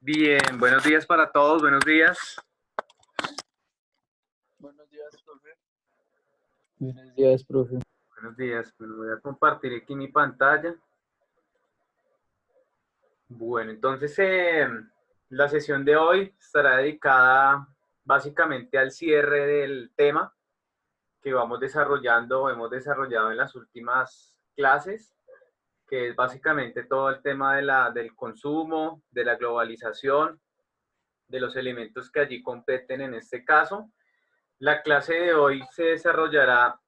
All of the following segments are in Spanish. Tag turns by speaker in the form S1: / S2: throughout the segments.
S1: Bien, buenos días para todos, buenos días.
S2: Buenos días, profe. Buenos días, profe.
S1: Buenos días, bueno, voy a compartir aquí mi pantalla. Bueno, entonces la sesión de hoy estará dedicada básicamente al cierre del tema que hemos desarrollado en las últimas clases, que es básicamente todo el tema del consumo, de la globalización, de los elementos que allí competen en este caso. La clase de hoy se desarrollará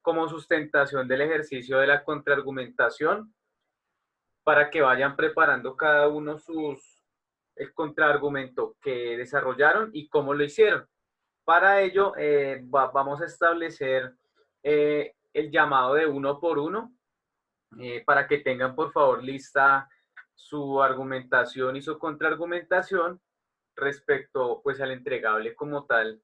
S1: como sustentación del ejercicio de la contraargumentación para que vayan preparando cada uno el contraargumento que desarrollaron y cómo lo hicieron. Para ello vamos a establecer el llamado de uno por uno para que tengan por favor lista su argumentación y su contraargumentación respecto pues al entregable como tal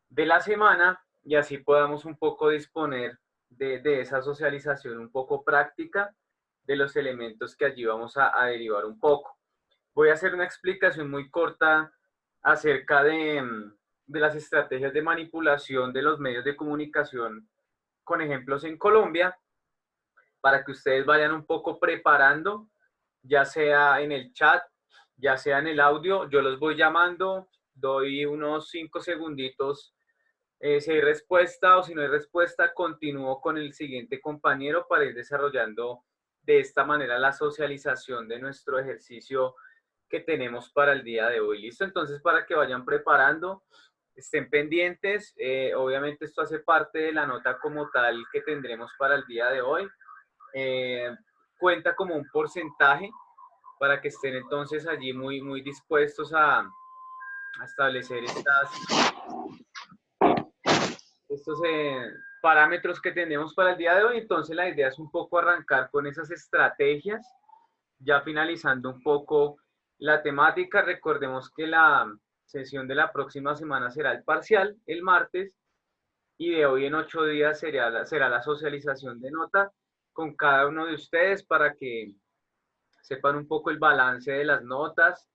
S1: de la semana y así podamos un poco disponer de esa socialización un poco práctica de los elementos que allí vamos a derivar un poco. Voy a hacer una explicación muy corta acerca de las estrategias de manipulación de los medios de comunicación con ejemplos en Colombia, para que ustedes vayan un poco preparando, ya sea en el chat, ya sea en el audio. Yo los voy llamando, doy unos 5 segunditos. Si hay respuesta o si no hay respuesta, continúo con el siguiente compañero para ir desarrollando de esta manera la socialización de nuestro ejercicio que tenemos para el día de hoy. ¿Listo? Entonces, para que vayan preparando, estén pendientes. Obviamente esto hace parte de la nota como tal que tendremos para el día de hoy. Cuenta como un porcentaje para que estén entonces allí muy dispuestos a establecer estos parámetros que tenemos para el día de hoy. Entonces la idea es un poco arrancar con esas estrategias, ya finalizando un poco la temática. Recordemos que la sesión de la próxima semana será el parcial, el martes, y de hoy en 8 días será la socialización de nota con cada uno de ustedes para que sepan un poco el balance de las notas,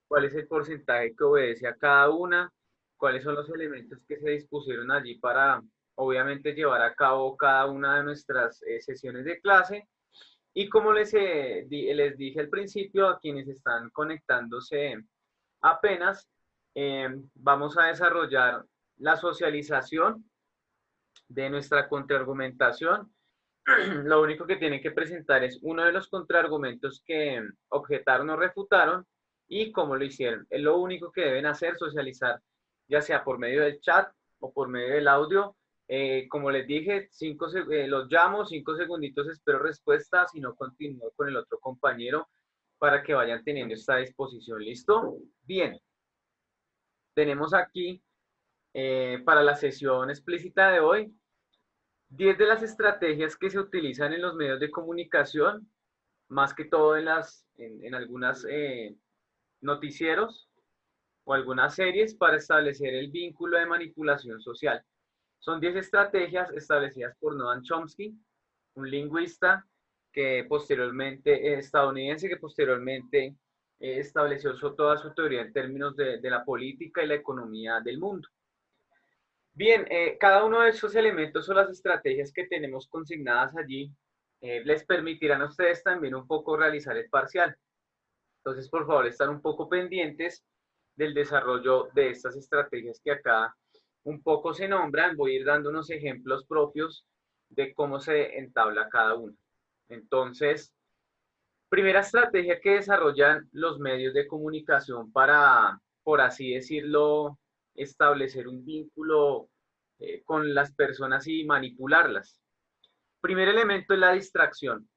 S1: cuál es el porcentaje que obedece a cada una, cuáles son los elementos que se dispusieron allí para, obviamente, llevar a cabo cada una de nuestras sesiones de clase. Y como les dije al principio, a quienes están conectándose apenas, vamos a desarrollar la socialización de nuestra contraargumentación. Lo único que tienen que presentar es uno de los contraargumentos que objetaron o refutaron y cómo lo hicieron. Es lo único que deben hacer, socializar, ya sea por medio del chat o por medio del audio. Como les dije, los llamo, 5 segunditos, espero respuesta, si no continúo con el otro compañero para que vayan teniendo esta disposición. ¿Listo? Bien. Tenemos aquí para la sesión explícita de hoy 10 de las estrategias que se utilizan en los medios de comunicación, más que todo en algunas noticieros o algunas series para establecer el vínculo de manipulación social. Son 10 estrategias establecidas por Noam Chomsky, un lingüista que posteriormente, estadounidense, que posteriormente estableció toda su teoría en términos de la política y la economía del mundo. Bien, cada uno de esos elementos o las estrategias que tenemos consignadas allí les permitirán a ustedes también un poco realizar el parcial. Entonces, por favor, están un poco pendientes del desarrollo de estas estrategias que acá un poco se nombran. Voy a ir dando unos ejemplos propios de cómo se entabla cada una. Entonces, primera estrategia que desarrollan los medios de comunicación para, por así decirlo, establecer un vínculo con las personas y manipularlas. Primer elemento es la distracción.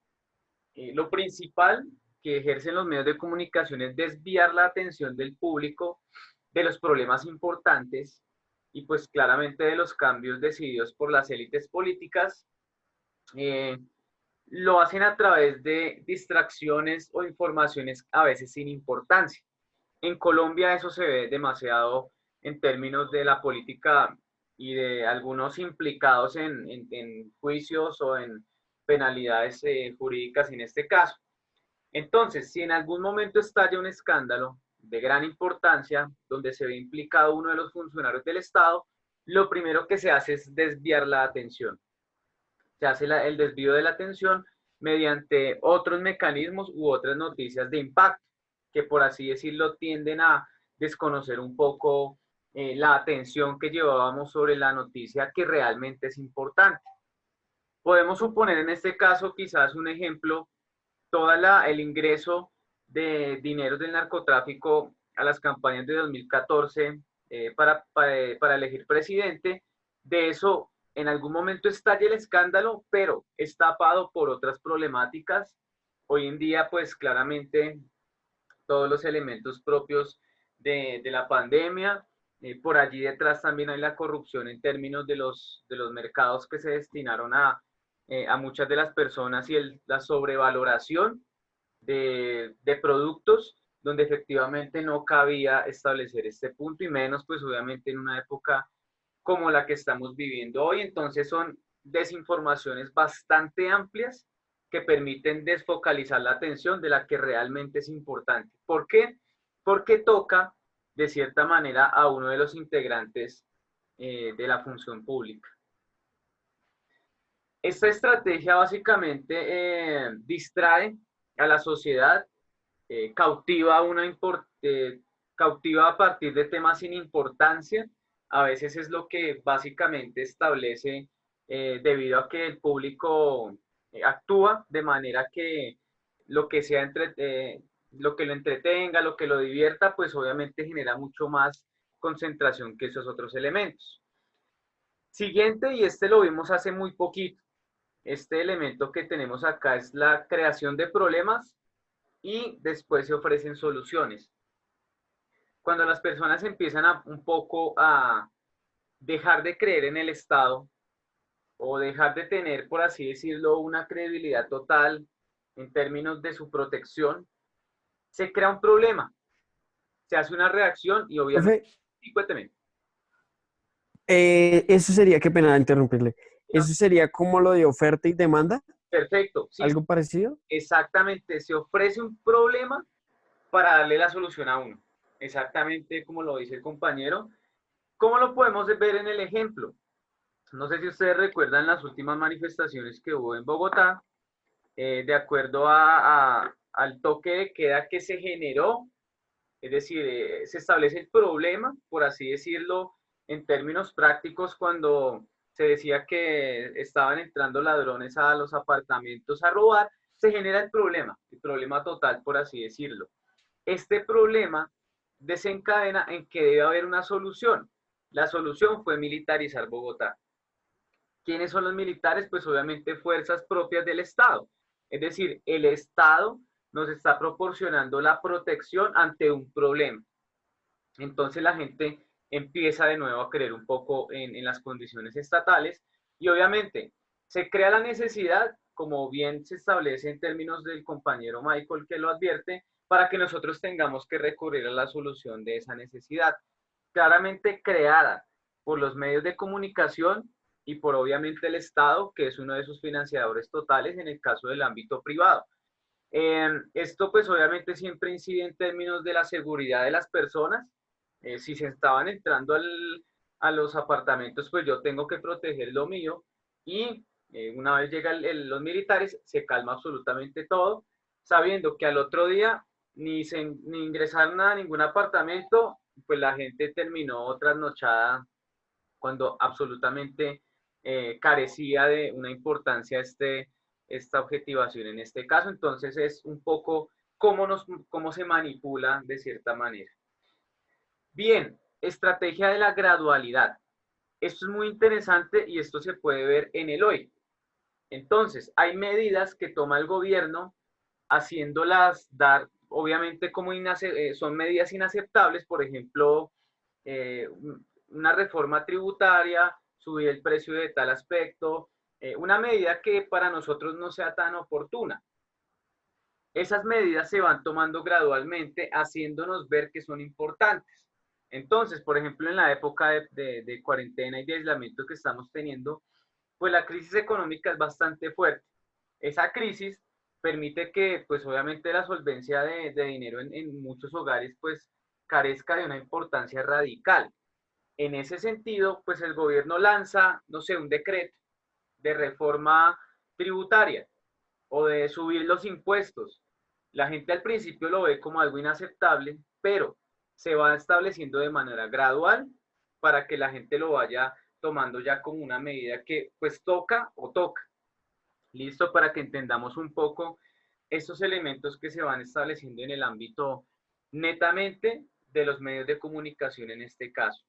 S1: Lo principal que ejercen los medios de comunicación es desviar la atención del público de los problemas importantes y pues claramente de los cambios decididos por las élites políticas. Lo hacen a través de distracciones o informaciones a veces sin importancia. En Colombia eso se ve demasiado en términos de la política y de algunos implicados en juicios o en penalidades jurídicas en este caso. Entonces, si en algún momento estalla un escándalo, de gran importancia, donde se ve implicado uno de los funcionarios del Estado, lo primero que se hace es desviar la atención. Se hace el desvío de la atención mediante otros mecanismos u otras noticias de impacto, que por así decirlo tienden a desconocer un poco la atención que llevábamos sobre la noticia que realmente es importante. Podemos suponer en este caso quizás un ejemplo, todo el ingreso de dinero del narcotráfico a las campañas de 2014 para elegir presidente. De eso en algún momento estalla el escándalo, pero es tapado por otras problemáticas. Hoy en día, pues claramente todos los elementos propios de la pandemia. Por allí detrás también hay la corrupción en términos de los mercados que se destinaron a muchas de las personas y la sobrevaloración de productos donde efectivamente no cabía establecer este punto y menos pues obviamente en una época como la que estamos viviendo hoy. Entonces son desinformaciones bastante amplias que permiten desfocalizar la atención de la que realmente es importante. ¿Por qué? Porque toca de cierta manera a uno de los integrantes de la función pública. Esta estrategia básicamente distrae a la sociedad, cautiva, cautiva a partir de temas sin importancia. A veces es lo que básicamente establece, debido a que el público actúa de manera que lo que sea lo que lo entretenga, lo que lo divierta, pues obviamente genera mucho más concentración que esos otros elementos. Siguiente, y este lo vimos hace muy poquito, este elemento que tenemos acá es la creación de problemas y después se ofrecen soluciones. Cuando las personas empiezan un poco a dejar de creer en el Estado o dejar de tener, por así decirlo, una credibilidad total en términos de su protección, se crea un problema, se hace una reacción y obviamente...
S2: Profe,
S1: Sí, cuénteme.
S2: eso sería, qué pena interrumpirle.
S1: No,
S2: Eso sería como lo de oferta y demanda,
S1: perfecto, sí,
S2: algo parecido.
S1: exactamente, se ofrece un problema para darle la solución a uno. Exactamente como lo dice el compañero. ¿Cómo lo podemos ver en el ejemplo? No sé si ustedes recuerdan las últimas manifestaciones que hubo en Bogotá, de acuerdo al toque de queda que se generó, es decir, se establece el problema, por así decirlo, en términos prácticos, cuando se decía que estaban entrando ladrones a los apartamentos a robar, se genera el problema total, por así decirlo. Este problema desencadena en que debe haber una solución. La solución fue militarizar Bogotá. ¿Quiénes son los militares? Pues obviamente fuerzas propias del Estado. Es decir, el Estado nos está proporcionando la protección ante un problema. Entonces la gente empieza de nuevo a creer un poco en las condiciones estatales y obviamente se crea la necesidad, como bien se establece en términos del compañero Michael que lo advierte, para que nosotros tengamos que recurrir a la solución de esa necesidad, claramente creada por los medios de comunicación y por obviamente el Estado, que es uno de sus financiadores totales en el caso del ámbito privado. Esto pues obviamente siempre incide en términos de la seguridad de las personas. Si se estaban entrando a los apartamentos, pues yo tengo que proteger lo mío y una vez llegan los militares, se calma absolutamente todo, sabiendo que al otro día ni ingresaron a ningún apartamento, pues la gente terminó trasnochada cuando absolutamente carecía de una importancia esta objetivación en este caso. Entonces es un poco cómo se manipula de cierta manera. Bien, estrategia de la gradualidad. Esto es muy interesante y esto se puede ver en el hoy. Entonces, hay medidas que toma el gobierno haciéndolas dar, obviamente, son medidas inaceptables, por ejemplo, eh, una reforma tributaria, subir el precio de tal aspecto, una medida que para nosotros no sea tan oportuna. Esas medidas se van tomando gradualmente, haciéndonos ver que son importantes. Entonces, por ejemplo, en la época de cuarentena y de aislamiento que estamos teniendo, pues la crisis económica es bastante fuerte. Esa crisis permite que, pues obviamente la solvencia de dinero en muchos hogares, pues carezca de una importancia radical. En ese sentido, pues el gobierno lanza, no sé, un decreto de reforma tributaria o de subir los impuestos. La gente al principio lo ve como algo inaceptable, pero se va estableciendo de manera gradual para que la gente lo vaya tomando ya como una medida que pues toca o toca. Listo, para que entendamos un poco estos elementos que se van estableciendo en el ámbito netamente de los medios de comunicación en este caso.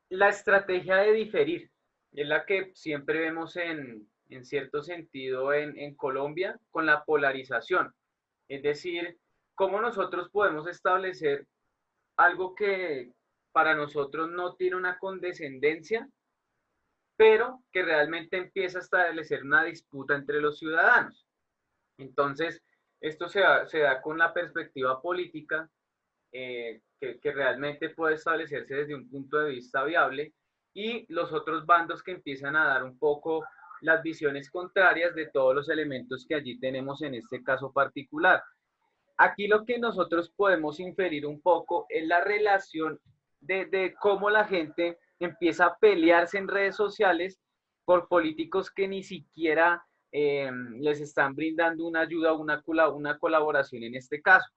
S1: La estrategia de diferir es la que siempre vemos en cierto sentido en Colombia con la polarización. Es decir, cómo nosotros podemos establecer algo que para nosotros no tiene una condescendencia, pero que realmente empieza a establecer una disputa entre los ciudadanos. Entonces, esto se da con la perspectiva política que realmente puede establecerse desde un punto de vista viable y los otros bandos que empiezan a dar un poco las visiones contrarias de todos los elementos que allí tenemos en este caso particular. Aquí lo que nosotros podemos inferir un poco es la relación de cómo la gente empieza a pelearse en redes sociales por políticos que ni siquiera les están brindando una ayuda o una colaboración en este caso.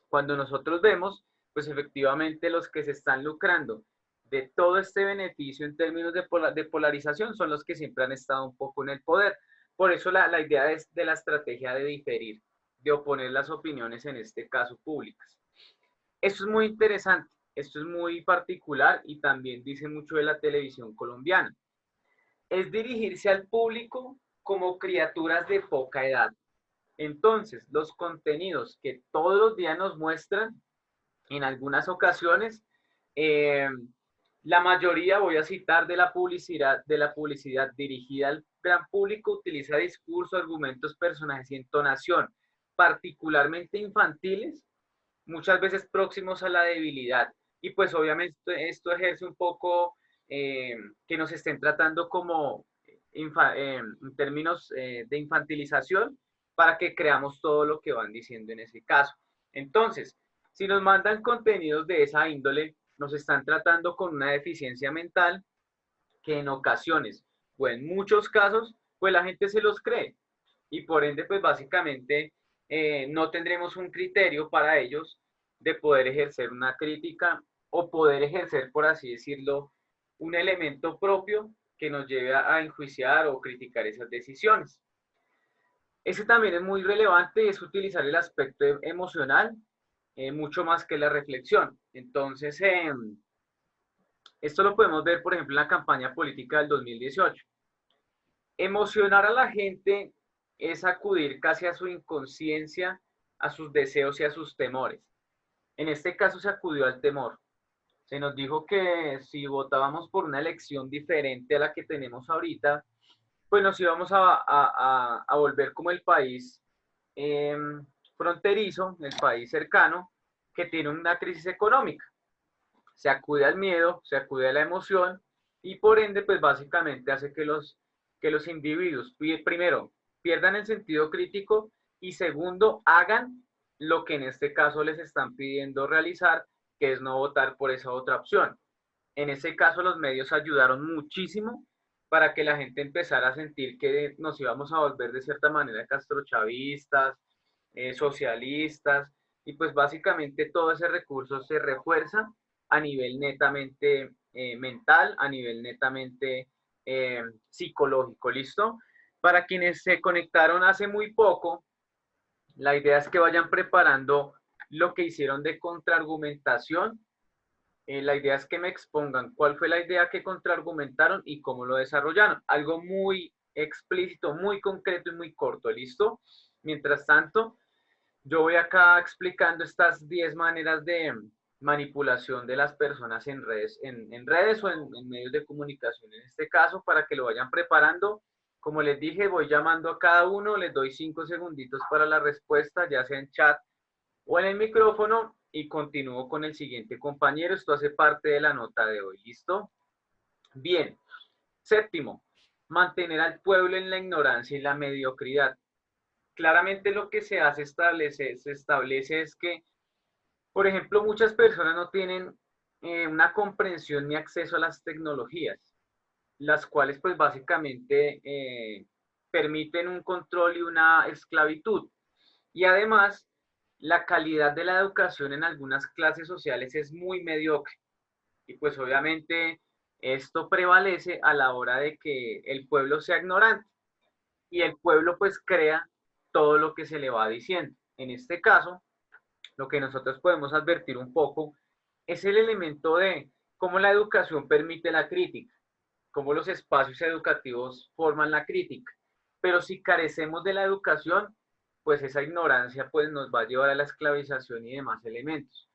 S1: Cuando nosotros vemos, pues efectivamente los que se están lucrando de todo este beneficio en términos de polarización son los que siempre han estado un poco en el poder. Por eso la idea es de la estrategia de diferir, de oponer las opiniones, en este caso públicas. Esto es muy interesante, esto es muy particular y también dice mucho de la televisión colombiana. Es dirigirse al público como criaturas de poca edad. Entonces, los contenidos que todos los días nos muestran, en algunas ocasiones, eh, la mayoría, voy a citar, de la publicidad dirigida al gran público, utiliza discursos, argumentos, personajes y entonación, particularmente infantiles, muchas veces próximos a la debilidad. Y pues obviamente esto ejerce un poco que nos estén tratando como en términos de infantilización para que creamos todo lo que van diciendo en ese caso. Entonces, si nos mandan contenidos de esa índole, nos están tratando con una deficiencia mental que en ocasiones o en muchos casos, pues la gente se los cree y por ende, pues básicamente no tendremos un criterio para ellos de poder ejercer una crítica o poder ejercer, por así decirlo, un elemento propio que nos lleve a enjuiciar o criticar esas decisiones. Ese también es muy relevante y es utilizar el aspecto emocional mucho más que la reflexión. Entonces, esto lo podemos ver, por ejemplo, en la campaña política del 2018. Emocionar a la gente es acudir casi a su inconsciencia, a sus deseos y a sus temores. En este caso se acudió al temor. Se nos dijo que si votábamos por una elección diferente a la que tenemos ahorita, pues nos íbamos a volver como el país fronterizo, el país cercano, que tiene una crisis económica. Se acude al miedo, se acude a la emoción y por ende, pues básicamente hace que los individuos, primero, pierdan el sentido crítico y segundo, hagan lo que en este caso les están pidiendo realizar, que es no votar por esa otra opción. En ese caso, los medios ayudaron muchísimo para que la gente empezara a sentir que nos íbamos a volver de cierta manera castrochavistas, socialistas, y pues básicamente todo ese recurso se refuerza a nivel netamente mental, a nivel netamente psicológico, ¿listo? Para quienes se conectaron hace muy poco, la idea es que vayan preparando lo que hicieron de contraargumentación. La idea es que me expongan cuál fue la idea que contraargumentaron y cómo lo desarrollaron. Algo muy explícito, muy concreto y muy corto, ¿listo? Mientras tanto, yo voy acá explicando estas 10 maneras de manipulación de las personas en redes o en medios de comunicación, en este caso, para que lo vayan preparando. Como les dije, voy llamando a cada uno, les doy 5 segunditos para la respuesta, ya sea en chat o en el micrófono, y continúo con el siguiente compañero. Esto hace parte de la nota de hoy, ¿listo? Bien. Séptimo, mantener al pueblo en la ignorancia y la mediocridad. Claramente lo que se establece es que Por ejemplo, muchas personas no tienen una comprensión ni acceso a las tecnologías, las cuales pues básicamente permiten un control y una esclavitud. Y además, la calidad de la educación en algunas clases sociales es muy mediocre. Y pues obviamente esto prevalece a la hora de que el pueblo sea ignorante y el pueblo pues crea todo lo que se le va diciendo. En este caso, lo que nosotros podemos advertir un poco es el elemento de cómo la educación permite la crítica, cómo los espacios educativos forman la crítica. Pero si carecemos de la educación, pues esa ignorancia pues nos va a llevar a la esclavización y demás elementos.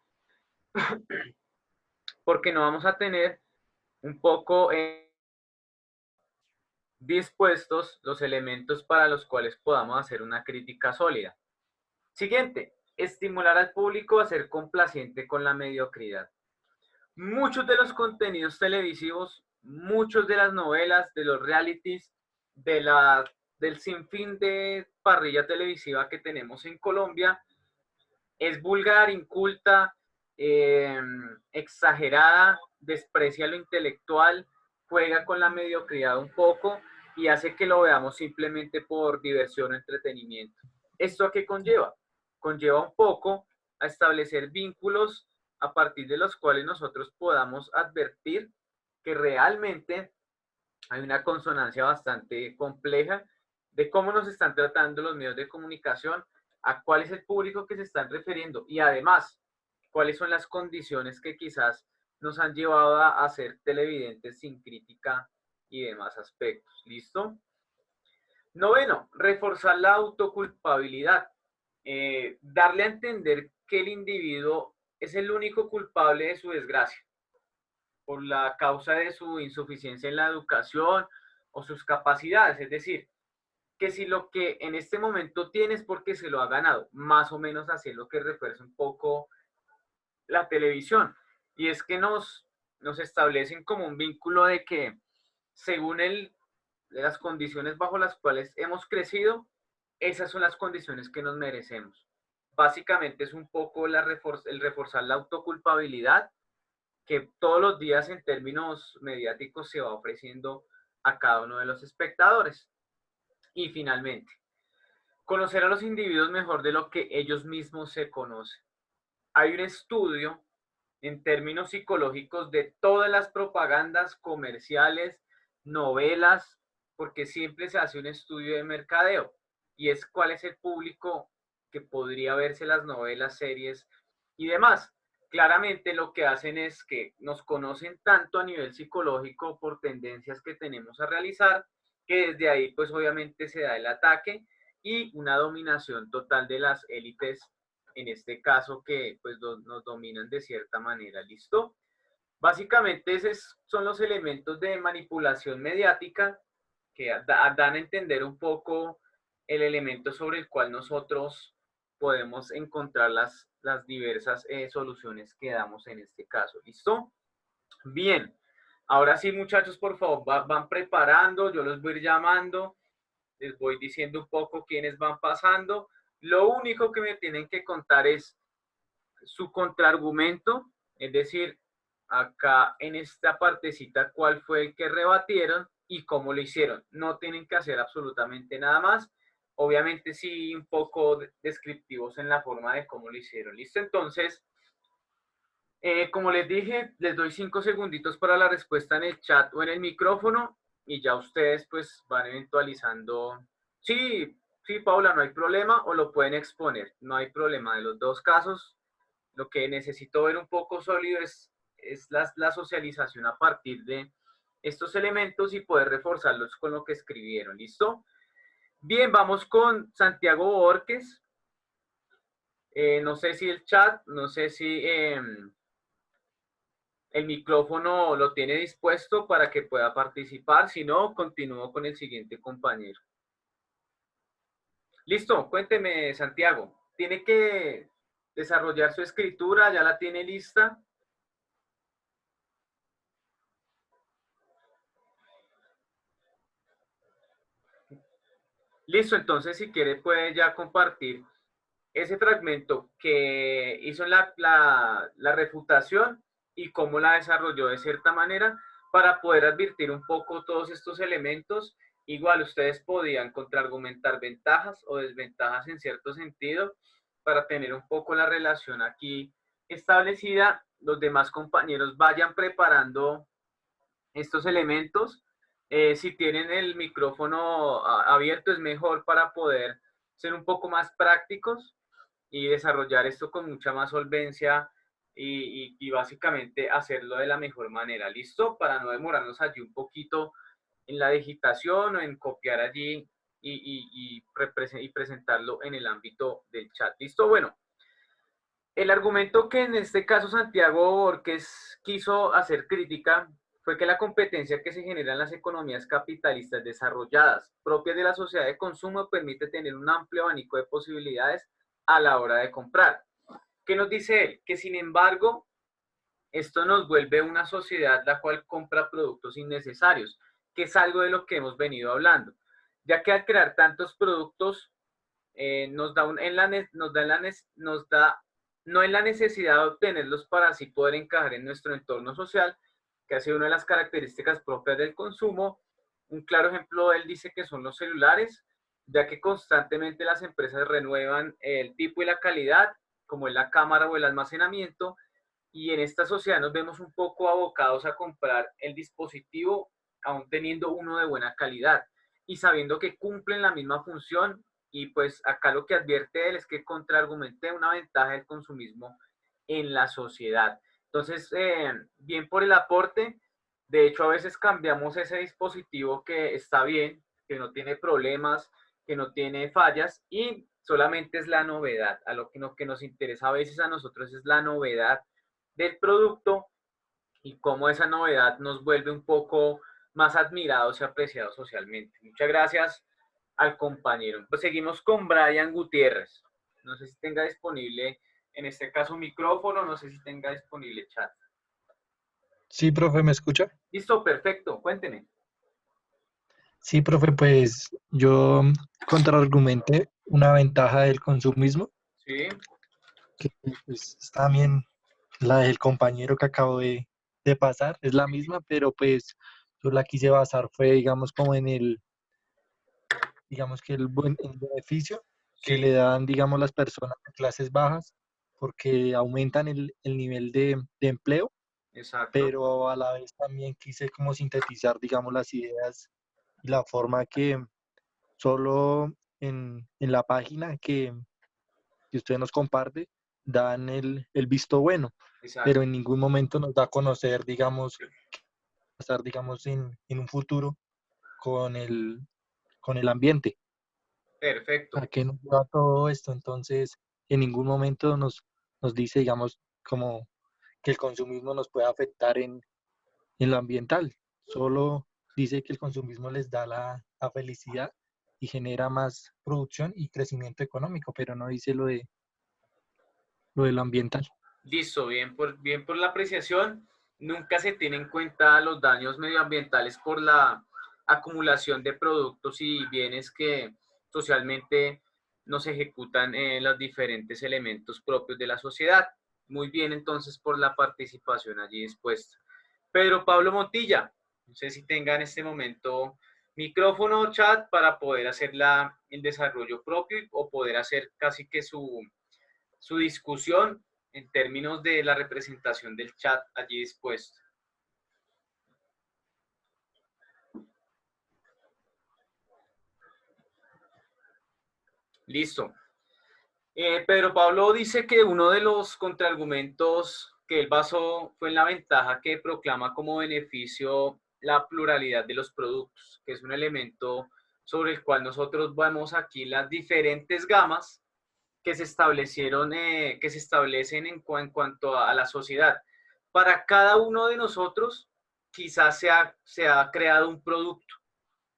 S1: Porque no vamos a tener un poco dispuestos los elementos para los cuales podamos hacer una crítica sólida. Siguiente, estimular al público a ser complaciente con la mediocridad. Muchos de los contenidos televisivos, muchos de las novelas, de los realities, del sinfín de parrilla televisiva que tenemos en Colombia, es vulgar, inculta, eh, exagerada, desprecia lo intelectual, juega con la mediocridad un poco y hace que lo veamos simplemente por diversión o entretenimiento. ¿Esto a qué conlleva? Conlleva un poco a establecer vínculos a partir de los cuales nosotros podamos advertir que realmente hay una consonancia bastante compleja de cómo nos están tratando los medios de comunicación, a cuál es el público que se están refiriendo y además cuáles son las condiciones que quizás nos han llevado a ser televidentes sin crítica y demás aspectos. ¿Listo? Noveno, reforzar la autoculpabilidad. Darle a entender que el individuo es el único culpable de su desgracia por la causa de su insuficiencia en la educación o sus capacidades. Es decir, que si lo que en este momento tiene es porque se lo ha ganado, más o menos así es lo que refuerza un poco la televisión. Y es que nos establecen como un vínculo de que según de las condiciones bajo las cuales hemos crecido, esas son las condiciones que nos merecemos. Básicamente es un poco el reforzar la autoculpabilidad que todos los días en términos mediáticos se va ofreciendo a cada uno de los espectadores. Y finalmente, conocer a los individuos mejor de lo que ellos mismos se conocen. Hay un estudio en términos psicológicos de todas las propagandas comerciales, novelas, porque siempre se hace un estudio de mercadeo y es cuál es el público que podría verse las novelas, series y demás. Claramente lo que hacen es que nos conocen tanto a nivel psicológico por tendencias que tenemos a realizar, que desde ahí pues obviamente se da el ataque y una dominación total de las élites, en este caso que pues nos dominan de cierta manera. ¿Listo? Básicamente esos son los elementos de manipulación mediática que dan a entender un poco el elemento sobre el cual nosotros podemos encontrar las diversas soluciones que damos en este caso. ¿Listo? Bien. Ahora sí, muchachos, por favor, van preparando, yo los voy a ir llamando, les voy diciendo un poco quiénes van pasando. Lo único que me tienen que contar es su contraargumento, es decir, acá en esta partecita cuál fue el que rebatieron y cómo lo hicieron. No tienen que hacer absolutamente nada más. Obviamente sí un poco descriptivos en la forma de cómo lo hicieron. ¿Listo? Entonces, como les dije, les doy 5 segunditos para la respuesta en el chat o en el micrófono y ya ustedes pues van eventualizando. Sí, sí, Paula, no hay problema o lo pueden exponer. No hay problema de los dos casos. Lo que necesito ver un poco sólido es la socialización a partir de estos elementos y poder reforzarlos con lo que escribieron. ¿Listo? Bien, vamos con Santiago Borges. No sé si el chat, no sé si el micrófono lo tiene dispuesto para que pueda participar. Si no, continúo con el siguiente compañero. Listo, cuénteme, Santiago. ¿Tiene que desarrollar su escritura? ¿Ya la tiene lista? Listo, entonces si quiere puede ya compartir ese fragmento que hizo la refutación y cómo la desarrolló de cierta manera para poder advertir un poco todos estos elementos. Igual ustedes podían contraargumentar ventajas o desventajas en cierto sentido para tener un poco la relación aquí establecida. Los demás compañeros vayan preparando estos elementos. Si tienen el micrófono abierto es mejor para poder ser un poco más prácticos y desarrollar esto con mucha más solvencia y básicamente hacerlo de la mejor manera. ¿Listo? Para no demorarnos allí un poquito en la digitación o en copiar allí y presentarlo en el ámbito del chat. ¿Listo? Bueno, el argumento que en este caso Santiago Borges quiso hacer crítica fue que la competencia que se genera en las economías capitalistas desarrolladas, propias de la sociedad de consumo, permite tener un amplio abanico de posibilidades a la hora de comprar. ¿Qué nos dice él? Que sin embargo, esto nos vuelve una sociedad la cual compra productos innecesarios, que es algo de lo que hemos venido hablando, ya que al crear tantos productos nos da, nos da no en la necesidad de obtenerlos para así poder encajar en nuestro entorno social, que ha sido una de las características propias del consumo. Un claro ejemplo, él dice que son los celulares, ya que constantemente las empresas renuevan el tipo y la calidad, como es la cámara o el almacenamiento, y en esta sociedad nos vemos un poco abocados a comprar el dispositivo aún teniendo uno de buena calidad y sabiendo que cumplen la misma función. Y pues acá lo que advierte él es que contraargumente una ventaja del consumismo en la sociedad. Entonces, bien por el aporte. De hecho, a veces cambiamos ese dispositivo que está bien, que no tiene problemas, que no tiene fallas y solamente es la novedad. A lo que nos interesa a veces a nosotros es la novedad del producto y cómo esa novedad nos vuelve un poco más admirados y apreciados socialmente. Muchas gracias al compañero. Pues seguimos con Brian Gutiérrez. No sé si tenga disponible, en este caso, micrófono, no sé si tenga disponible chat.
S2: Sí, profe, ¿me escucha?
S1: Listo, perfecto, cuénteme.
S2: Sí, profe, pues yo contraargumenté una ventaja del consumismo,
S1: Sí,
S2: que pues es también la del compañero que acabo de pasar, es la misma, pero pues yo la quise basar fue, digamos, como en digamos que el beneficio que
S1: sí,
S2: le dan, digamos, las personas de clases bajas, porque aumentan el nivel de empleo,
S1: exacto.
S2: pero a la vez también quise como sintetizar, digamos, las ideas y la forma que solo en la página que usted nos comparte dan el visto bueno, pero
S1: Exacto.
S2: en ningún momento nos da a conocer, digamos, estar, digamos, en un futuro con con el ambiente. ¿A
S1: Perfecto.
S2: qué nos lleva todo esto? Entonces, en ningún momento nos dice, digamos, como que el consumismo nos puede afectar en lo ambiental. Solo dice que el consumismo les da la felicidad y genera más producción y crecimiento económico, pero no dice lo de lo ambiental.
S1: Listo, bien por la apreciación. Nunca se tienen en cuenta los daños medioambientales por la acumulación de productos y bienes que socialmente nos ejecutan los diferentes elementos propios de la sociedad. Muy bien, entonces, por la participación allí dispuesta. Pedro Pablo Montilla, no sé si tenga en este momento micrófono o chat para poder hacer el desarrollo propio o poder hacer casi que su discusión en términos de la representación del chat allí dispuesto. Listo. Pedro Pablo dice que uno de los contraargumentos que él basó fue en la ventaja que proclama como beneficio la pluralidad de los productos, que es un elemento sobre el cual nosotros vemos aquí las diferentes gamas que se establecieron, que se establecen en cuanto a la sociedad. Para cada uno de nosotros, quizás se ha creado un producto,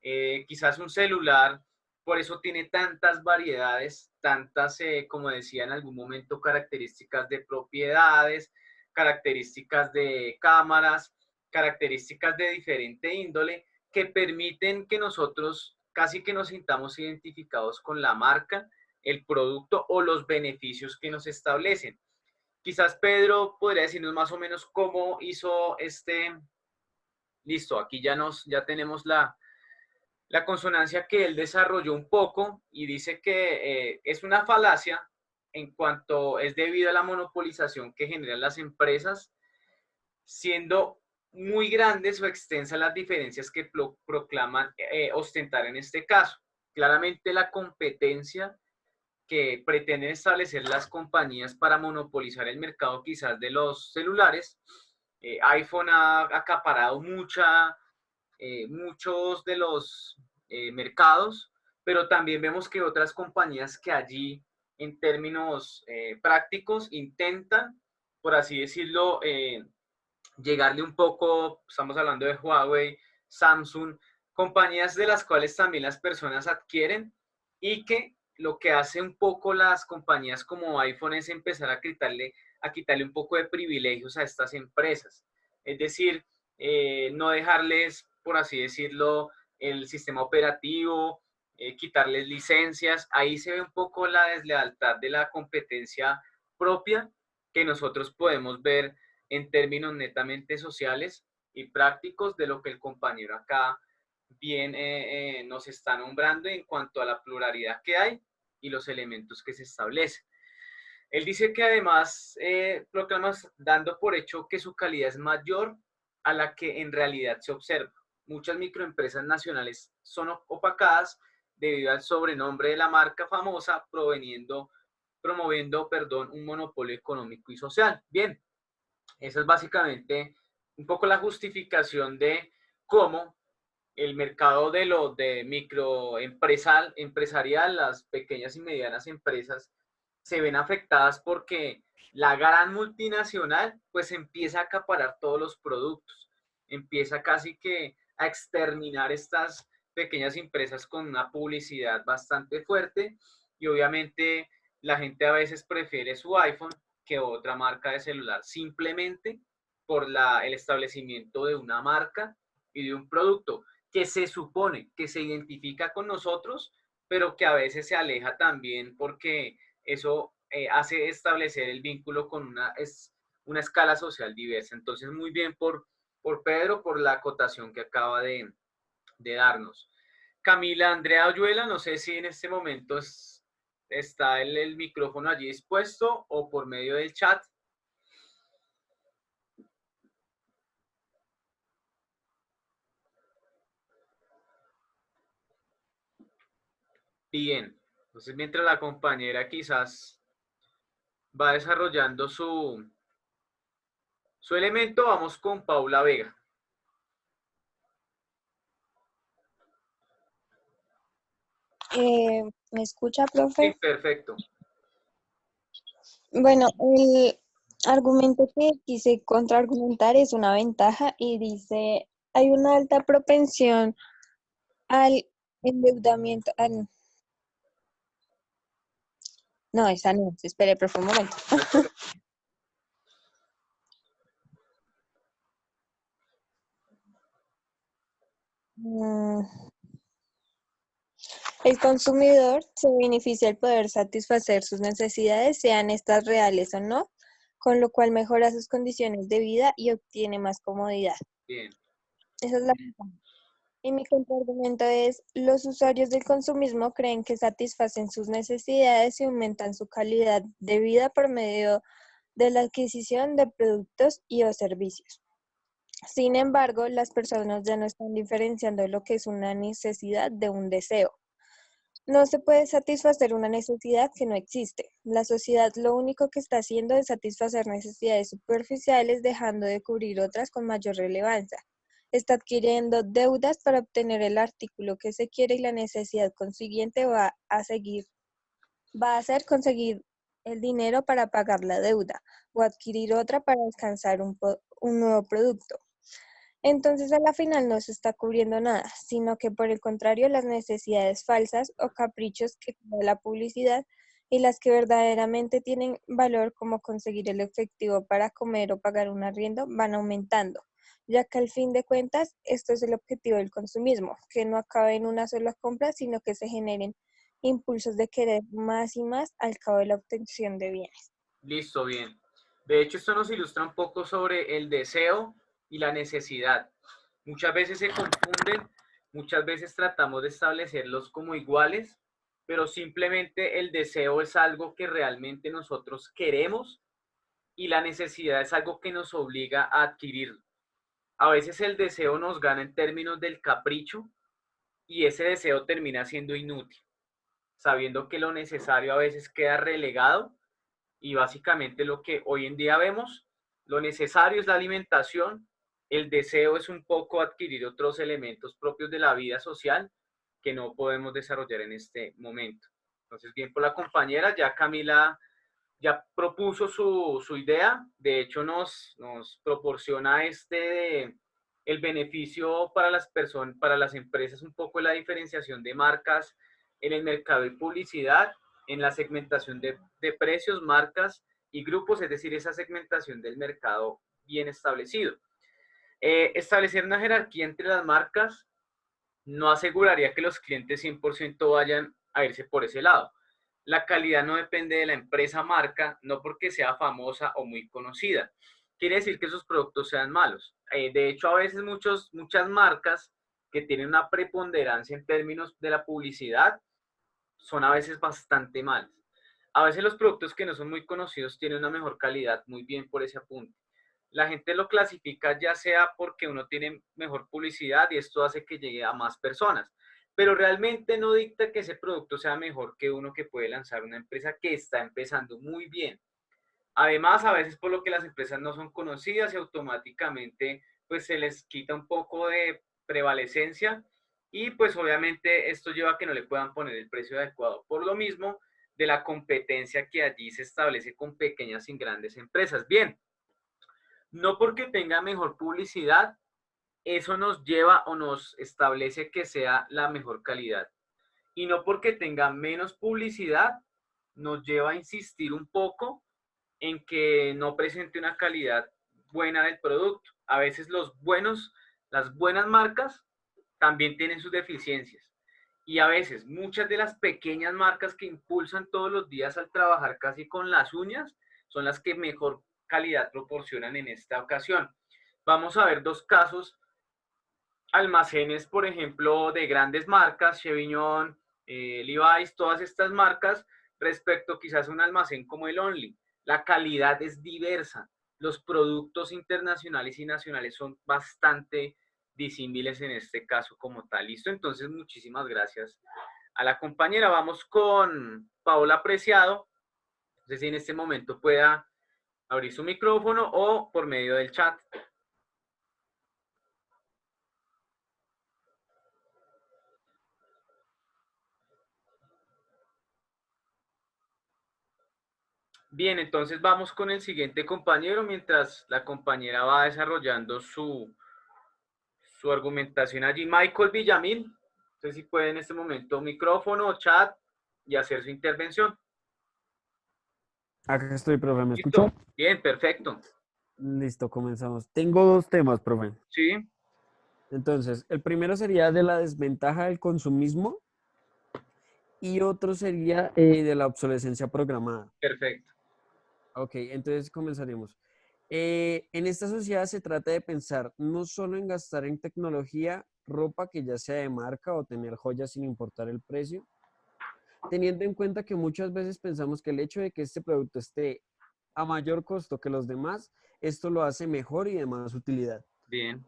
S1: quizás un celular, por eso tiene tantas variedades, tantas, como decía en algún momento, características de propiedades, características de cámaras, características de diferente índole que permiten que nosotros casi que nos sintamos identificados con la marca el producto o los beneficios que nos establecen. Quizás Pedro podría decirnos más o menos cómo hizo listo, aquí ya tenemos la consonancia que él desarrolló un poco y dice que es una falacia en cuanto es debido a la monopolización que generan las empresas, siendo muy grandes o extensas las diferencias que proclaman ostentar en este caso. Claramente la competencia que pretenden establecer las compañías para monopolizar el mercado quizás de los celulares. iPhone ha acaparado muchos de los mercados, pero también vemos que otras compañías que allí en términos prácticos intentan, por así decirlo, llegarle un poco, estamos hablando de Huawei, Samsung, compañías de las cuales también las personas adquieren y que lo que hace un poco las compañías como iPhone es empezar a quitarle un poco de privilegios a estas empresas. Es decir, no dejarles, por así decirlo, el sistema operativo, quitarles licencias. Ahí se ve un poco la deslealtad de la competencia propia que nosotros podemos ver en términos netamente sociales y prácticos de lo que el compañero acá bien nos está nombrando en cuanto a la pluralidad que hay y los elementos que se establecen. Él dice que además proclama dando por hecho que su calidad es mayor a la que en realidad se observa. Muchas microempresas nacionales son opacadas debido al sobrenombre de la marca famosa promoviendo un monopolio económico y social. Bien, esa es básicamente un poco la justificación de cómo el mercado de empresarial, las pequeñas y medianas empresas, se ven afectadas porque la gran multinacional pues empieza a acaparar todos los productos, empieza casi que a exterminar estas pequeñas empresas con una publicidad bastante fuerte y obviamente la gente a veces prefiere su iPhone que otra marca de celular simplemente por el establecimiento de una marca y de un producto que se supone que se identifica con nosotros, pero que a veces se aleja también porque eso hace establecer el vínculo con una escala social diversa. Entonces, muy bien por Pedro, por la acotación que acaba de darnos. Camila Andrea Oyuela, no sé si en este momento está el micrófono allí dispuesto o por medio del chat. Bien, entonces mientras la compañera quizás va desarrollando su elemento, vamos con Paula Vega.
S3: ¿Me escucha, profe?
S1: Sí, perfecto.
S3: Bueno, el argumento que quise contraargumentar es una ventaja y dice, hay una alta propensión al endeudamiento. No, esa no, espere, profe, un momento. El consumidor se beneficia al poder satisfacer sus necesidades, sean estas reales o no, con lo cual mejora sus condiciones de vida y obtiene más comodidad.
S1: Bien.
S3: Esa es la ventaja. Y mi contraargumento es, los usuarios del consumismo creen que satisfacen sus necesidades y aumentan su calidad de vida por medio de la adquisición de productos y o servicios. Sin embargo, las personas ya no están diferenciando lo que es una necesidad de un deseo. No se puede satisfacer una necesidad que no existe. La sociedad lo único que está haciendo es satisfacer necesidades superficiales, dejando de cubrir otras con mayor relevancia. Está adquiriendo deudas para obtener el artículo que se quiere y la necesidad consiguiente va a hacer conseguir el dinero para pagar la deuda o adquirir otra para alcanzar un nuevo producto. Entonces a la final no se está cubriendo nada, sino que por el contrario las necesidades falsas o caprichos que crea la publicidad y las que verdaderamente tienen valor como conseguir el efectivo para comer o pagar un arriendo van aumentando, ya que al fin de cuentas esto es el objetivo del consumismo, que no acabe en una sola compra, sino que se generen impulsos de querer más y más al cabo de la obtención de bienes.
S1: Listo, bien. De hecho, esto nos ilustra un poco sobre el deseo y la necesidad. Muchas veces se confunden, muchas veces tratamos de establecerlos como iguales, pero simplemente el deseo es algo que realmente nosotros queremos y la necesidad es algo que nos obliga a adquirirlo. A veces el deseo nos gana en términos del capricho y ese deseo termina siendo inútil, sabiendo que lo necesario a veces queda relegado y básicamente lo que hoy en día vemos, lo necesario es la alimentación, el deseo es un poco adquirir otros elementos propios de la vida social que no podemos desarrollar en este momento. Entonces, bien por la compañera, ya Camila ya propuso su idea, de hecho nos proporciona el beneficio para las personas, para las empresas, un poco la diferenciación de marcas en el mercado y publicidad, en la segmentación de precios, marcas y grupos, es decir, esa segmentación del mercado bien establecido. Establecer una jerarquía entre las marcas no aseguraría que los clientes 100% vayan a irse por ese lado. La calidad no depende de la empresa marca, no porque sea famosa o muy conocida. Quiere decir que sus productos sean malos. De hecho, a veces muchas marcas que tienen una preponderancia en términos de la publicidad son a veces bastante malas. A veces los productos que no son muy conocidos tienen una mejor calidad, muy bien por ese apunte. La gente lo clasifica ya sea porque uno tiene mejor publicidad y esto hace que llegue a más personas, pero realmente no dicta que ese producto sea mejor que uno que puede lanzar una empresa que está empezando muy bien. Además, a veces por lo que las empresas no son conocidas y automáticamente pues se les quita un poco de prevalecencia y pues obviamente esto lleva a que no le puedan poner el precio adecuado. Por lo mismo de la competencia que allí se establece con pequeñas y grandes empresas. Bien, no porque tenga mejor publicidad, eso nos lleva o nos establece que sea la mejor calidad. Y no porque tenga menos publicidad, nos lleva a insistir un poco en que no presente una calidad buena del producto. A veces las buenas marcas también tienen sus deficiencias. Y a veces muchas de las pequeñas marcas que impulsan todos los días al trabajar casi con las uñas son las que mejor calidad proporcionan en esta ocasión. Vamos a ver dos casos, almacenes, por ejemplo, de grandes marcas, Chevignon, Levi's, todas estas marcas, respecto quizás a un almacén como el Only. La calidad es diversa. Los productos internacionales y nacionales son bastante disímiles en este caso como tal. ¿Listo? Entonces, muchísimas gracias a la compañera. Vamos con Paola Preciado. No sé si en este momento pueda abrir su micrófono o por medio del chat. Bien, entonces vamos con el siguiente compañero mientras la compañera va desarrollando su argumentación allí. Michael Villamil, no sé si puede en este momento micrófono, chat y hacer su intervención.
S4: Acá estoy, profe, ¿me
S1: ¿Listo?
S4: escuchó?
S1: Bien, perfecto.
S4: Listo, comenzamos. Tengo dos temas, profe.
S1: Sí,
S4: Entonces, el primero sería de la desventaja del consumismo y otro sería de la obsolescencia programada.
S1: perfecto.
S4: Ok, entonces comenzaremos. En esta sociedad se trata de pensar no solo en gastar en tecnología, ropa que ya sea de marca o tener joyas sin importar el precio, teniendo en cuenta que muchas veces pensamos que el hecho de que este producto esté a mayor costo que los demás, esto lo hace mejor y de más utilidad.
S1: Bien,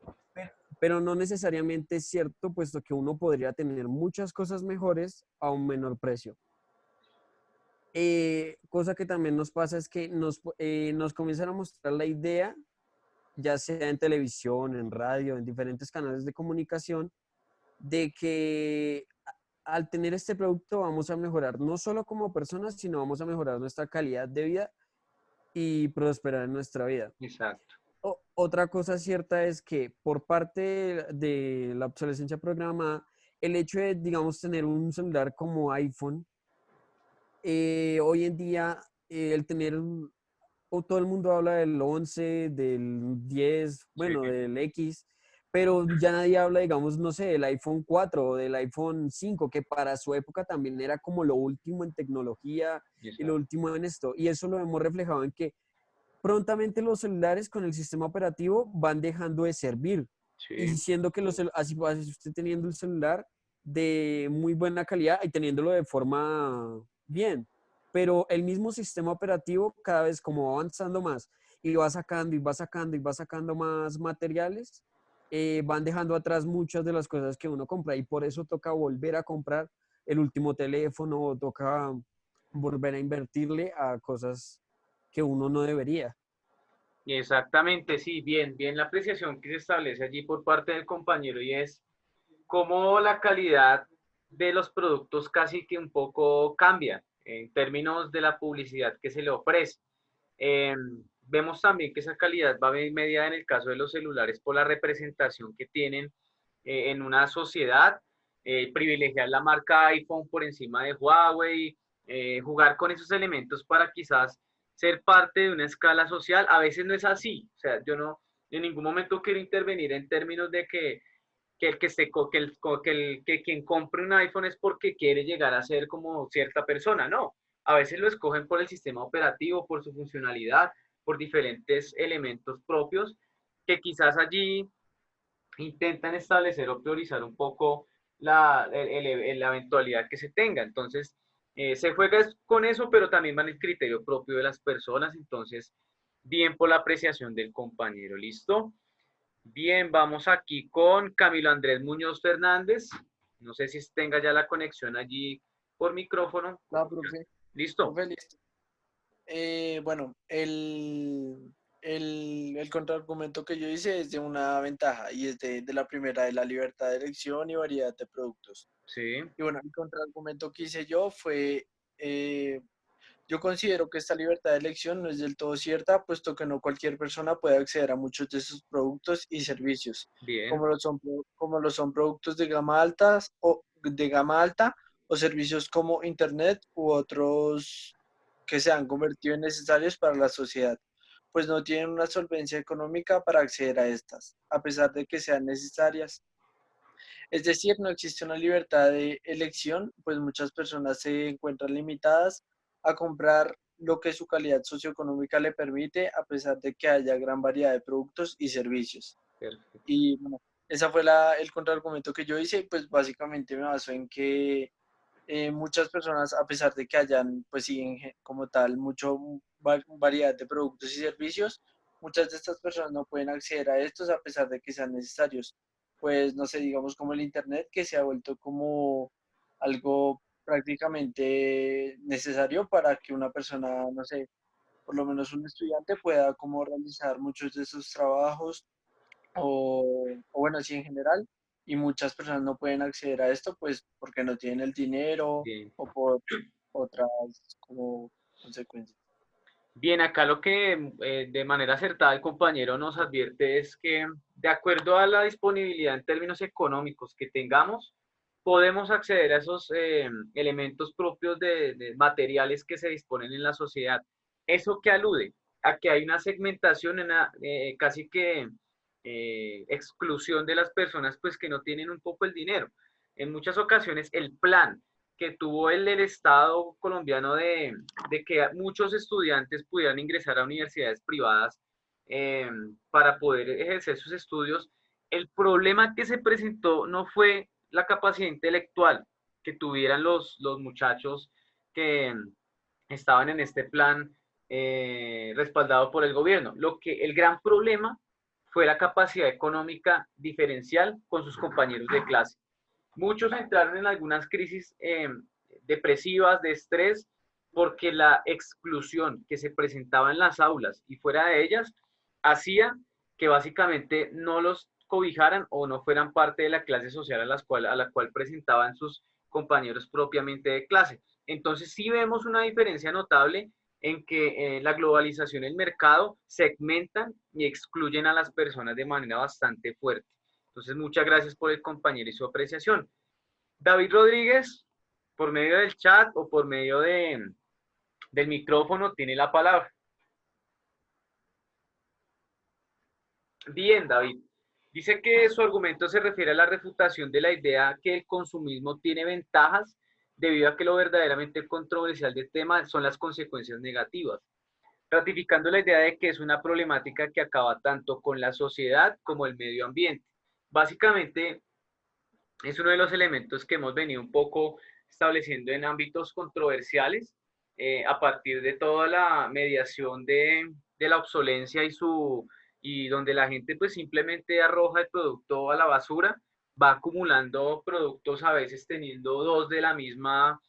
S4: Pero no necesariamente es cierto, puesto que uno podría tener muchas cosas mejores a un menor precio. Cosa que también nos pasa es que nos comienzan a mostrar la idea, ya sea en televisión, en radio, en diferentes canales de comunicación, de que al tener este producto vamos a mejorar no solo como personas, sino vamos a mejorar nuestra calidad de vida y prosperar en nuestra vida.
S1: exacto.
S4: Otra cosa cierta es que por parte de la obsolescencia programada, el hecho de, digamos, tener un celular como iPhone, hoy en día el tener, o todo el mundo habla del 11, del 10,
S1: Sí,
S4: bueno, del X, pero ya nadie habla, digamos, no sé, del iPhone 4 o del iPhone 5, que para su época también era como lo último en tecnología y lo último en esto. Y eso lo hemos reflejado en que prontamente los celulares con el sistema operativo van dejando de servir. Y
S1: Sí,
S4: siendo que así usted teniendo el celular de muy buena calidad y teniéndolo de forma bien, pero el mismo sistema operativo cada vez como va avanzando más y va sacando y va sacando y va sacando más materiales, van dejando atrás muchas de las cosas que uno compra y por eso toca volver a comprar el último teléfono, toca volver a invertirle a cosas que uno no debería.
S1: exactamente, sí, bien la apreciación que se establece allí por parte del compañero y es cómo la calidad de los productos casi que un poco cambia en términos de la publicidad que se le ofrece. Eh, Vemos también que esa calidad va a venir mediada en el caso de los celulares por la representación que tienen en una sociedad, privilegiar la marca iPhone por encima de Huawei, jugar con esos elementos para quizás ser parte de una escala social. A veces no es así, o sea, yo no en ningún momento quiero intervenir en términos de que el que, se, que quien compre un iPhone es porque quiere llegar a ser como cierta persona, no. A veces lo escogen por el sistema operativo, por su funcionalidad, por diferentes elementos propios que quizás allí intentan establecer o priorizar un poco la eventualidad que se tenga. Entonces, se juega con eso, pero también va en el criterio propio de las personas. Entonces, bien por la apreciación del compañero. ¿Listo? Bien, vamos aquí con Camilo Andrés Muñoz Fernández. No sé si tenga ya la conexión allí por micrófono.
S5: No, profe,
S1: ¿Listo?
S5: profe, listo. Bueno, el contraargumento que yo hice es de una ventaja y es de la primera, de la libertad de elección y variedad de productos.
S1: Sí,
S5: Y bueno, el contraargumento que hice yo fue, eh, yo considero que esta libertad de elección no es del todo cierta, puesto que no cualquier persona puede acceder a muchos de sus productos y servicios,
S1: bien,
S5: como lo son productos de gama alta o servicios como Internet u otros que se han convertido en necesarios para la sociedad, pues no tienen una solvencia económica para acceder a estas, a pesar de que sean necesarias. Es decir, no existe una libertad de elección, pues muchas personas se encuentran limitadas a comprar lo que su calidad socioeconómica le permite, a pesar de que haya gran variedad de productos y servicios.
S1: perfecto.
S5: Y bueno, ese fue el contraargumento que yo hice, pues básicamente me baso en que muchas personas, a pesar de que hayan, pues sí, como tal, mucho variedad de productos y servicios, muchas de estas personas no pueden acceder a estos a pesar de que sean necesarios. Pues no sé, digamos como el Internet, que se ha vuelto como algo prácticamente necesario para que una persona, no sé, por lo menos un estudiante pueda como realizar muchos de sus trabajos o bueno, sí en general, y muchas personas no pueden acceder a esto pues porque no tienen el dinero
S1: Bien.
S5: o por otras como consecuencias.
S1: Bien, acá lo que de manera acertada el compañero nos advierte es que de acuerdo a la disponibilidad en términos económicos que tengamos, podemos acceder a esos elementos propios de materiales que se disponen en la sociedad. ¿Eso que alude? A que hay una segmentación, una casi que exclusión de las personas pues que no tienen un poco el dinero. En muchas ocasiones el plan que tuvo el Estado colombiano de que muchos estudiantes pudieran ingresar a universidades privadas eh, para poder ejercer sus estudios, el problema que se presentó no fue la capacidad intelectual que tuvieran los muchachos que estaban en este plan respaldado por el gobierno. El gran problema fue la capacidad económica diferencial con sus compañeros de clase. Muchos entraron en algunas crisis depresivas, de estrés, porque la exclusión que se presentaba en las aulas y fuera de ellas hacía que básicamente no los cobijaran o no fueran parte de la clase social a la cual presentaban sus compañeros propiamente de clase. Entonces sí vemos una diferencia notable en que la globalización del mercado segmentan y excluyen a las personas de manera bastante fuerte. Entonces, muchas gracias por el compañero y su apreciación. David Rodríguez, por medio del chat o por medio del micrófono, tiene la palabra. Bien, David. Dice que su argumento se refiere a la refutación de la idea que el consumismo tiene ventajas debido a que lo verdaderamente controversial del tema son las consecuencias negativas, ratificando la idea de que es una problemática que acaba tanto con la sociedad como el medio ambiente. Básicamente, es uno de los elementos que hemos venido un poco estableciendo en ámbitos controversiales a partir de toda la mediación de la obsolencia y donde la gente pues simplemente arroja el producto a la basura, va acumulando productos a veces teniendo dos de la misma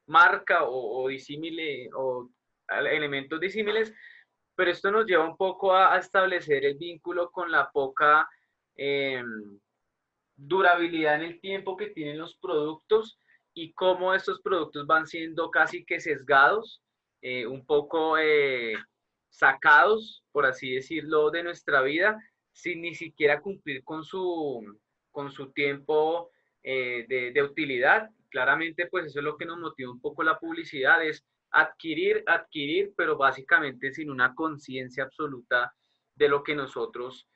S1: marca o disímile o elementos disímiles, pero esto nos lleva un poco a establecer el vínculo con la poca durabilidad en el tiempo que tienen los productos y cómo estos productos van siendo casi que sesgados, un poco sacados, por así decirlo, de nuestra vida, sin ni siquiera cumplir con su tiempo de utilidad. Claramente, pues eso es lo que nos motiva un poco la publicidad, es adquirir, pero básicamente sin una conciencia absoluta de lo que nosotros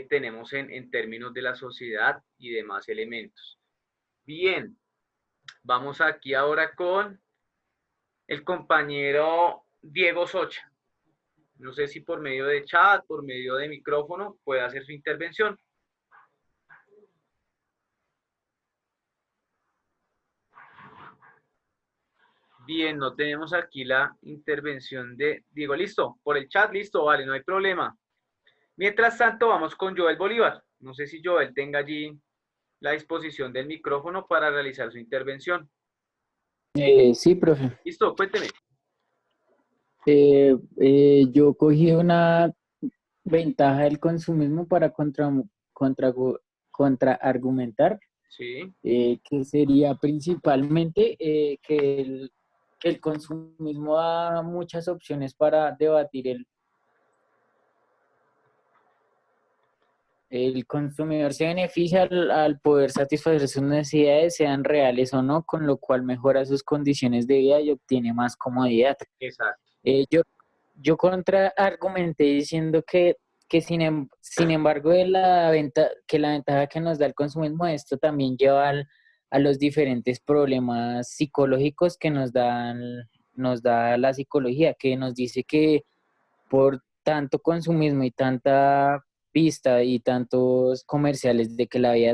S1: tenemos en términos de la sociedad y demás elementos. Bien, vamos aquí ahora con el compañero Diego Socha. No sé si por medio de chat, por medio de micrófono, puede hacer su intervención. Bien, no tenemos aquí la intervención de Diego. ¿Listo? Por el chat, listo, vale, no hay problema. Mientras tanto, vamos con Joel Bolívar. No sé si Joel tenga allí la disposición del micrófono para realizar su intervención.
S6: Sí, profe.
S1: Listo, cuénteme.
S6: Yo cogí una ventaja del consumismo para contraargumentar,
S1: Sí,
S6: que sería principalmente que el consumismo da muchas opciones para debatir el consumidor se beneficia al poder satisfacer sus necesidades, sean reales o no, con lo cual mejora sus condiciones de vida y obtiene más comodidad.
S1: exacto.
S6: Yo contraargumenté diciendo que sin embargo de que la ventaja que nos da el consumismo, esto también lleva a los diferentes problemas psicológicos que nos da la psicología, que nos dice que por tanto consumismo y tanta vista y tantos comerciales de que la vida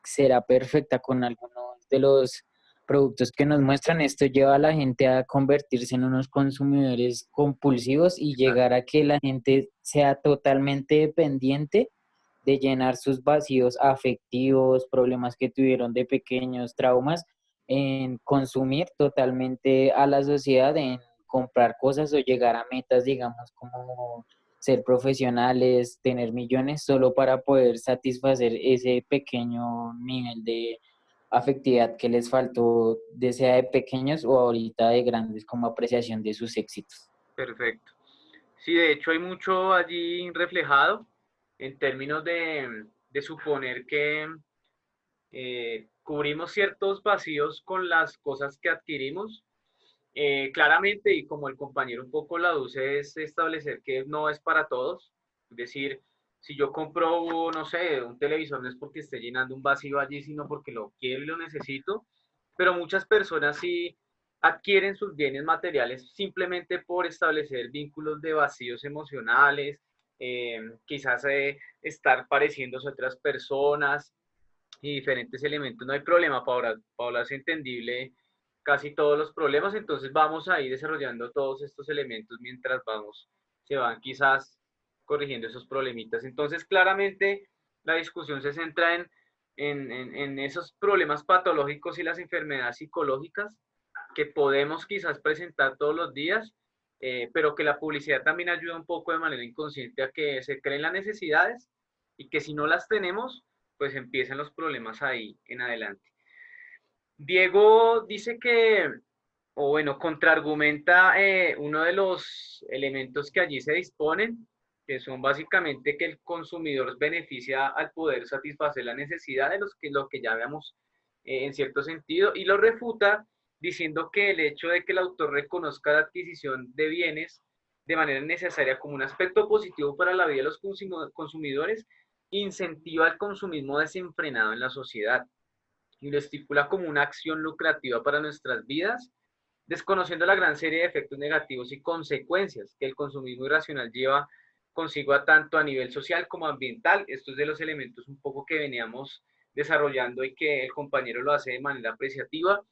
S6: será perfecta con algunos de los productos que nos muestran, esto lleva a la gente a convertirse en unos consumidores compulsivos y
S1: Exacto.
S6: llegar a que la gente sea totalmente dependiente de llenar sus vacíos afectivos, problemas que tuvieron de pequeños, traumas, en consumir totalmente a la sociedad, en comprar cosas o llegar a metas, digamos, como ser profesionales, tener millones, solo para poder satisfacer ese pequeño nivel de afectividad que les faltó, de sea de pequeños o ahorita de grandes, como apreciación de sus éxitos.
S1: Perfecto. Sí, de hecho hay mucho allí reflejado en términos de suponer que cubrimos ciertos vacíos con las cosas que adquirimos. Claramente, y como el compañero un poco la aduce, es establecer que no es para todos. Es decir, si yo compro, no sé, un televisor no es porque esté llenando un vacío allí, sino porque lo quiero y lo necesito. Pero muchas personas sí adquieren sus bienes materiales simplemente por establecer vínculos de vacíos emocionales, quizás estar pareciéndose a otras personas y diferentes elementos. No hay problema, Paula es entendible casi todos los problemas, entonces vamos a ir desarrollando todos estos elementos mientras se van quizás corrigiendo esos problemitas. Entonces, claramente la discusión se centra en esos problemas patológicos y las enfermedades psicológicas que podemos quizás presentar todos los días, pero que la publicidad también ayuda un poco de manera inconsciente a que se creen las necesidades y que si no las tenemos, pues empiezan los problemas ahí en adelante. Diego dice que, o bueno, contraargumenta uno de los elementos que allí se disponen, que son básicamente que el consumidor beneficia al poder satisfacer la necesidad de lo que ya veamos en cierto sentido, y lo refuta diciendo que el hecho de que el autor reconozca la adquisición de bienes de manera necesaria como un aspecto positivo para la vida de los consumidores, incentiva el consumismo desenfrenado en la sociedad y lo estipula como una acción lucrativa para nuestras vidas, desconociendo la gran serie de efectos negativos y consecuencias que el consumismo irracional lleva consigo a tanto a nivel social como ambiental. Estos de los elementos un poco que veníamos desarrollando y que el compañero lo hace de manera apreciativa.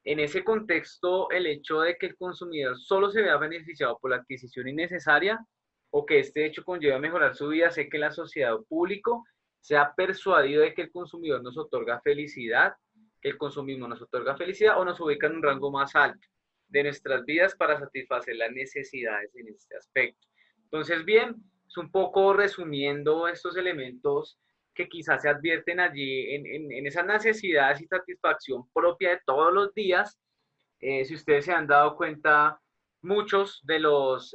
S1: En ese contexto, el hecho de que el consumidor solo se vea beneficiado por la adquisición innecesaria o que este hecho conlleva a mejorar su vida, hace que la sociedad o público sea persuadido de que el consumidor nos otorga felicidad, que el consumismo nos otorga felicidad o nos ubica en un rango más alto de nuestras vidas para satisfacer las necesidades en este aspecto. Entonces, bien, es un poco resumiendo estos elementos que quizás se advierten allí en esas necesidades y satisfacción propia de todos los días. Si ustedes se han dado cuenta, muchos de los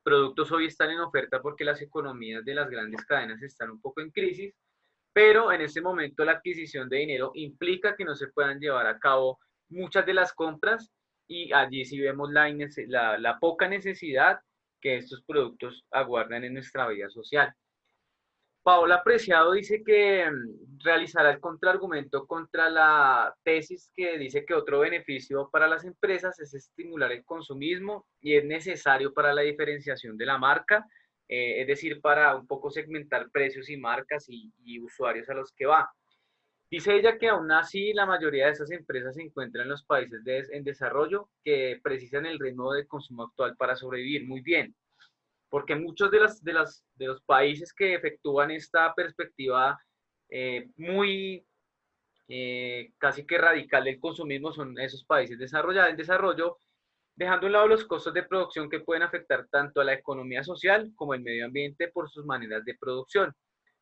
S1: productos hoy están en oferta porque las economías de las grandes cadenas están un poco en crisis, pero en este momento la adquisición de dinero implica que no se puedan llevar a cabo muchas de las compras y allí sí vemos la poca necesidad que estos productos aguardan en nuestra vida social. Paola Preciado dice que realizará el contraargumento contra la tesis que dice que otro beneficio para las empresas es estimular el consumismo y es necesario para la diferenciación de la marca, es decir, para un poco segmentar precios y marcas y usuarios a los que va. Dice ella que aún así la mayoría de esas empresas se encuentran en los países en desarrollo que precisan el ritmo de consumo actual para sobrevivir. Muy bien, porque muchos de los países que efectúan esta perspectiva muy casi que radical del consumismo son esos países desarrollados en desarrollo, dejando a un lado los costos de producción que pueden afectar tanto a la economía social como el medio ambiente por sus maneras de producción.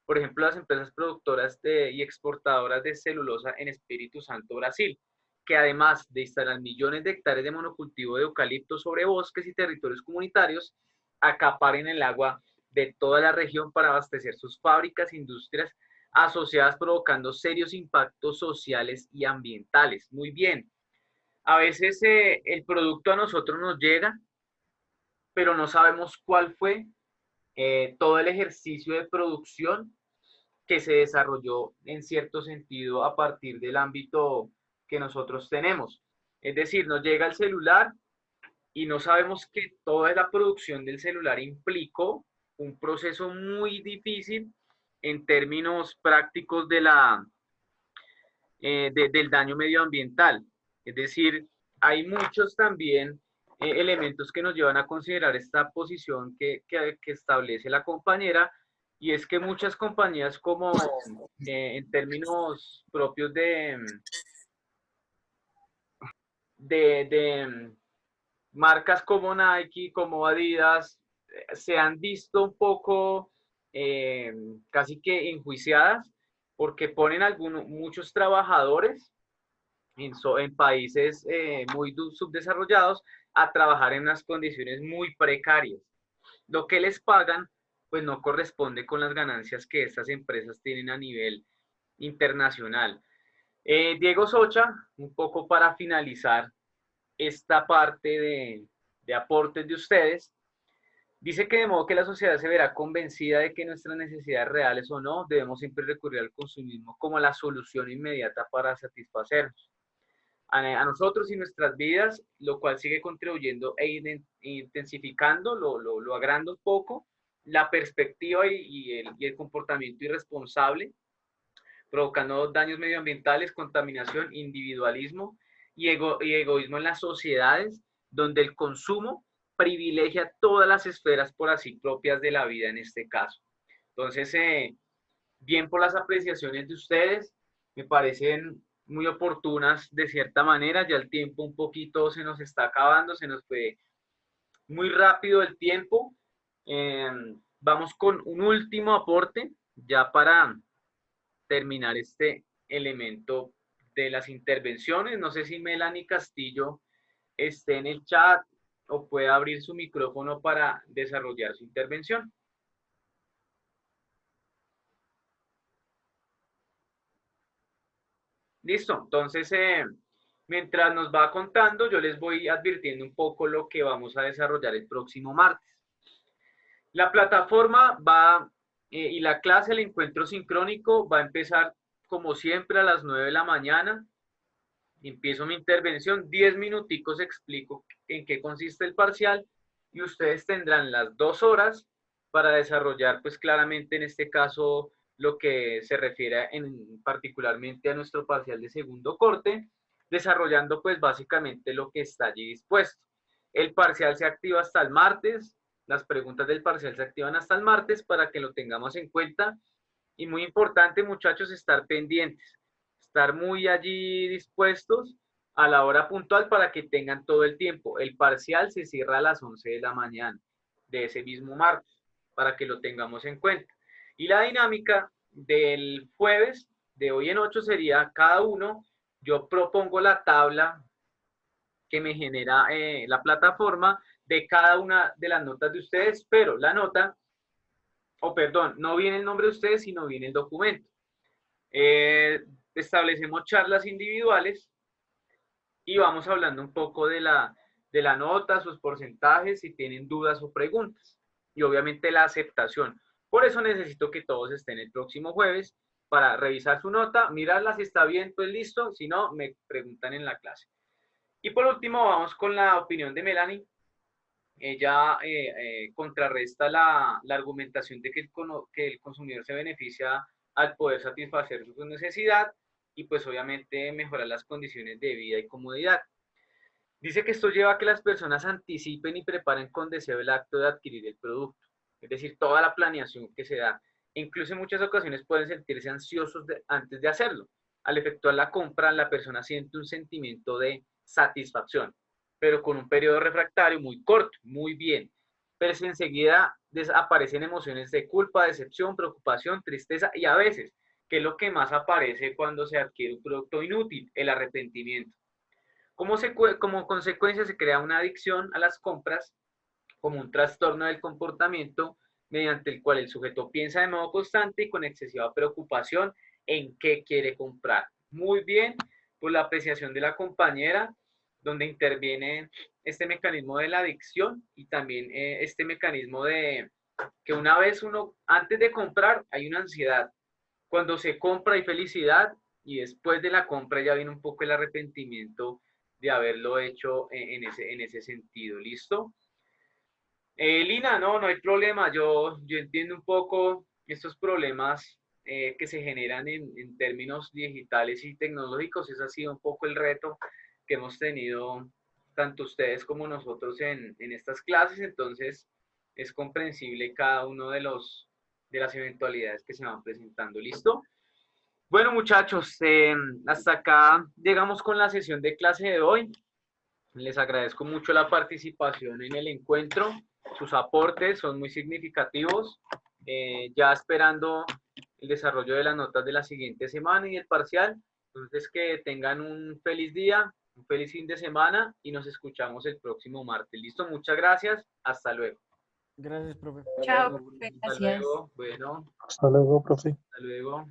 S1: Por ejemplo, las empresas productoras y exportadoras de celulosa en Espíritu Santo, Brasil, que además de instalar millones de hectáreas de monocultivo de eucalipto sobre bosques y territorios comunitarios, acaparen el agua de toda la región para abastecer sus fábricas e industrias asociadas, provocando serios impactos sociales y ambientales. Muy bien. A veces el producto a nosotros nos llega, pero no sabemos cuál fue todo el ejercicio de producción que se desarrolló en cierto sentido a partir del ámbito que nosotros tenemos. Es decir, nos llega el celular y no sabemos que toda la producción del celular implicó un proceso muy difícil en términos prácticos del daño medioambiental. Es decir, hay muchos también elementos que nos llevan a considerar esta posición que establece la compañera, y es que muchas compañías como en términos propios de marcas como Nike, como Adidas, se han visto un poco casi que enjuiciadas porque ponen muchos trabajadores en países muy subdesarrollados a trabajar en unas condiciones muy precarias. Lo que les pagan pues no corresponde con las ganancias que estas empresas tienen a nivel internacional. Diego Socha, un poco para finalizar esta parte de aportes de ustedes, dice que de modo que la sociedad se verá convencida de que nuestras necesidades reales o no, debemos siempre recurrir al consumismo como la solución inmediata para satisfacernos a nosotros y nuestras vidas, lo cual sigue contribuyendo e intensificando, lo agranda un poco, la perspectiva y el comportamiento irresponsable, provocando daños medioambientales, contaminación, individualismo y egoísmo en las sociedades, donde el consumo privilegia todas las esferas por así propias de la vida en este caso. Entonces, bien por las apreciaciones de ustedes, me parecen muy oportunas de cierta manera, ya el tiempo un poquito se nos está acabando, se nos fue muy rápido el tiempo. Vamos con un último aporte ya para terminar este elemento de las intervenciones. No sé si Melanie Castillo esté en el chat o puede abrir su micrófono para desarrollar su intervención. Listo, entonces Mientras nos va contando, yo les voy advirtiendo un poco lo que vamos a desarrollar el próximo martes. La plataforma va y la clase, el encuentro sincrónico, va a empezar como siempre a las 9 de la mañana. Empiezo mi intervención, 10 minuticos explico en qué consiste el parcial y ustedes tendrán las 2 horas para desarrollar, pues claramente en este caso, lo que se refiere particularmente a nuestro parcial de segundo corte, desarrollando pues básicamente lo que está allí dispuesto. El parcial se activa hasta el martes, las preguntas del parcial se activan hasta el martes para que lo tengamos en cuenta. Y muy importante, muchachos, estar pendientes, estar muy allí dispuestos a la hora puntual para que tengan todo el tiempo. El parcial se cierra a las 11 de la mañana de ese mismo martes, para que lo tengamos en cuenta. Y la dinámica del jueves, de hoy en 8, sería cada uno, yo propongo la tabla que me genera la plataforma de cada una de las notas de ustedes, pero la nota, o perdón, no viene el nombre de ustedes, sino viene el documento. Establecemos charlas individuales y vamos hablando un poco de la nota, sus porcentajes, si tienen dudas o preguntas. Y obviamente la aceptación. Por eso necesito que todos estén el próximo jueves para revisar su nota, mirarla si está bien, pues listo, si no, me preguntan en la clase. Y por último, vamos con la opinión de Melanie. Ella contrarresta la argumentación de que el consumidor se beneficia al poder satisfacer su necesidad y pues obviamente mejorar las condiciones de vida y comodidad. Dice que esto lleva a que las personas anticipen y preparen con deseo el acto de adquirir el producto, es decir, toda la planeación que se da. Incluso en muchas ocasiones pueden sentirse ansiosos antes de hacerlo. Al efectuar la compra, la persona siente un sentimiento de satisfacción, pero con un periodo refractario muy corto, muy bien. Pero enseguida aparecen emociones de culpa, decepción, preocupación, tristeza y a veces, que es lo que más aparece cuando se adquiere un producto inútil, el arrepentimiento. Como consecuencia se crea una adicción a las compras como un trastorno del comportamiento mediante el cual el sujeto piensa de modo constante y con excesiva preocupación en qué quiere comprar. Muy bien, pues la apreciación de la compañera, donde interviene este mecanismo de la adicción y también este mecanismo de que una vez uno, antes de comprar, hay una ansiedad. Cuando se compra hay felicidad y después de la compra ya viene un poco el arrepentimiento de haberlo hecho en ese sentido. ¿Listo? Lina, no hay problema. Yo entiendo un poco estos problemas que se generan en términos digitales y tecnológicos. Ese ha sido un poco el reto que hemos tenido tanto ustedes como nosotros en estas clases. Entonces, es comprensible cada uno de las eventualidades que se van presentando. ¿Listo? Bueno, muchachos, hasta acá llegamos con la sesión de clase de hoy. Les agradezco mucho la participación en el encuentro. Sus aportes son muy significativos. Ya esperando el desarrollo de las notas de la siguiente semana y el parcial. Entonces, que tengan un feliz día, un feliz fin de semana y nos escuchamos el próximo martes. Listo, muchas gracias. Hasta luego.
S4: Gracias, profe.
S7: Chao, profe,
S1: Hasta
S7: gracias.
S1: luego. Bueno,
S2: Hasta luego, profe.
S1: hasta luego.